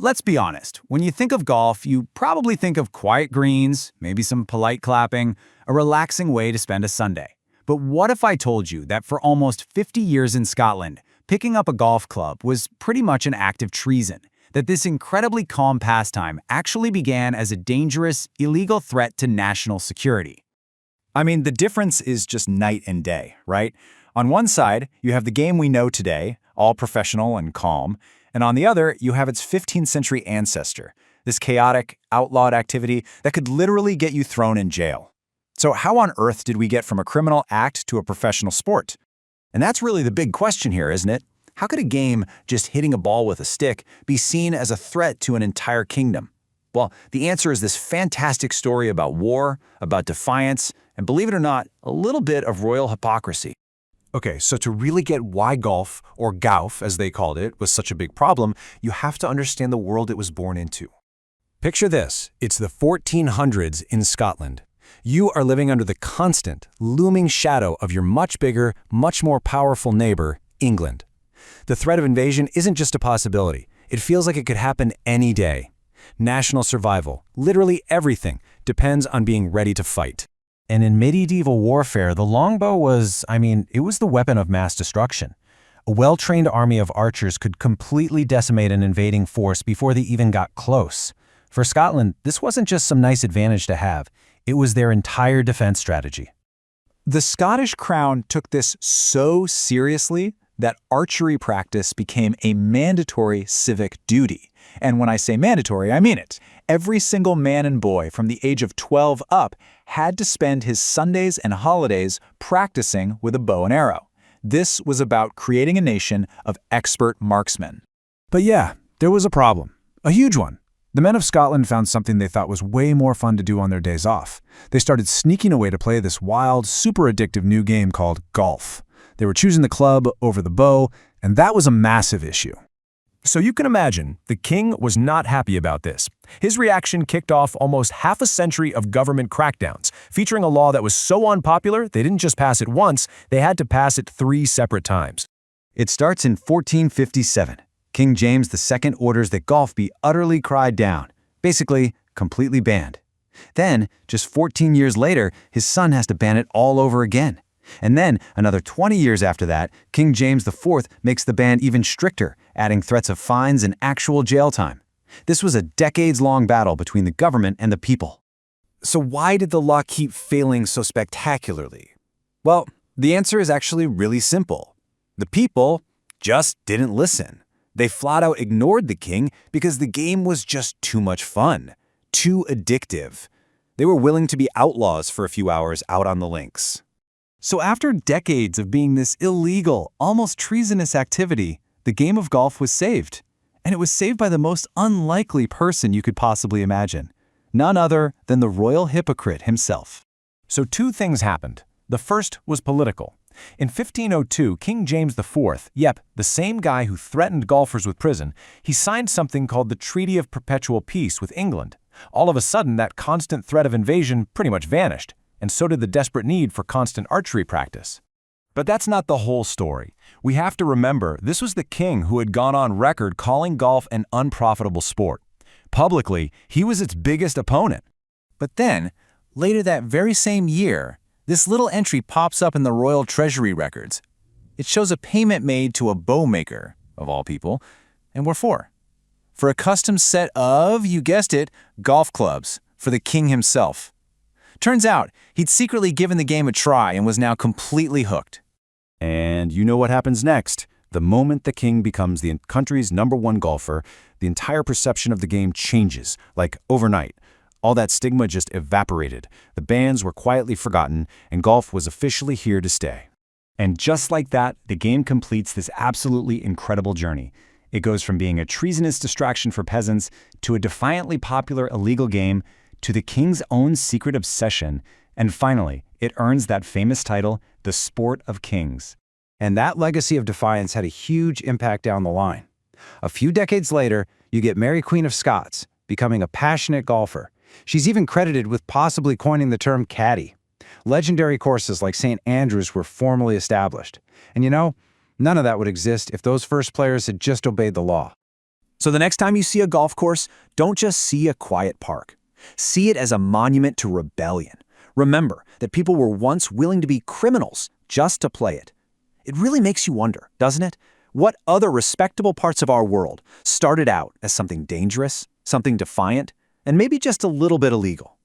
let's be honest. When you think of golf, you probably think of quiet greens, maybe some polite clapping, a relaxing way to spend a Sunday. But what if I told you that for almost 50 years in Scotland, picking up a golf club was pretty much an act of treason? That this incredibly calm pastime actually began as a dangerous, illegal threat to national security. I mean, the difference is just night and day, right? On one side, you have the game we know today, all professional and calm, and on the other, you have its 15th century ancestor, this chaotic, outlawed activity that could literally get you thrown in jail. So how on earth did we get from a criminal act to a professional sport? And that's really the big question here, isn't it? How could a game, just hitting a ball with a stick, be seen as a threat to an entire kingdom? Well, the answer is this fantastic story about war, about defiance, and believe it or not, a little bit of royal hypocrisy. Okay, so to really get why golf, or golf as they called it, was such a big problem, you have to understand the world it was born into. Picture this, it's the 1400s in Scotland. You are living under the constant, looming shadow of your much bigger, much more powerful neighbor, England. The threat of invasion isn't just a possibility, it feels like it could happen any day. National survival, literally everything, depends on being ready to fight. And in medieval warfare, the longbow was, it was the weapon of mass destruction. A well-trained army of archers could completely decimate an invading force before they even got close. For Scotland, this wasn't just some nice advantage to have, it was their entire defense strategy. The Scottish crown took this so seriously that archery practice became a mandatory civic duty. And when I say mandatory, I mean it. Every single man and boy from the age of 12 up had to spend his Sundays and holidays practicing with a bow and arrow. This was about creating a nation of expert marksmen. But yeah, there was a problem. A huge one. The men of Scotland found something they thought was way more fun to do on their days off. They started sneaking away to play this wild, super addictive new game called golf. They were choosing the club over the bow, and that was a massive issue. So you can imagine, the king was not happy about this. His reaction kicked off almost half a century of government crackdowns, featuring a law that was so unpopular they didn't just pass it once, they had to pass it 3 separate times. It starts in 1457. King James II orders that golf be utterly cried down, basically completely banned. Then, just 14 years later, his son has to ban it all over again. And then, another 20 years after that, King James IV makes the ban even stricter, adding threats of fines and actual jail time. This was a decades-long battle between the government and the people. So why did the law keep failing so spectacularly? Well, the answer is actually really simple. The people just didn't listen. They flat out ignored the king because the game was just too much fun, too addictive. They were willing to be outlaws for a few hours out on the links. So after decades of being this illegal, almost treasonous activity, the game of golf was saved. And it was saved by the most unlikely person you could possibly imagine. None other than the royal hypocrite himself. So 2 things happened. The first was political. In 1502, King James IV, the same guy who threatened golfers with prison, he signed something called the Treaty of Perpetual Peace with England. All of a sudden, that constant threat of invasion pretty much vanished, and so did the desperate need for constant archery practice. But that's not the whole story. We have to remember, this was the king who had gone on record calling golf an unprofitable sport. Publicly, he was its biggest opponent. But then, later that very same year, this little entry pops up in the royal treasury records. It shows a payment made to a bow maker, of all people, and what for? For a custom set of, you guessed it, golf clubs for the king himself. Turns out, he'd secretly given the game a try and was now completely hooked. And you know what happens next. The moment the king becomes the country's #1 golfer, the entire perception of the game changes, like overnight. All that stigma just evaporated. The bans were quietly forgotten, and golf was officially here to stay. And just like that, the game completes this absolutely incredible journey. It goes from being a treasonous distraction for peasants to a defiantly popular illegal game to the king's own secret obsession, and finally, it earns that famous title, the Sport of Kings. And that legacy of defiance had a huge impact down the line. A few decades later, you get Mary Queen of Scots, becoming a passionate golfer. She's even credited with possibly coining the term caddy. Legendary courses like St. Andrews were formally established. And you know, none of that would exist if those first players had just obeyed the law. So the next time you see a golf course, don't just see a quiet park. See it as a monument to rebellion. Remember that people were once willing to be criminals just to play it. It really makes you wonder, doesn't it? What other respectable parts of our world started out as something dangerous, something defiant, and maybe just a little bit illegal?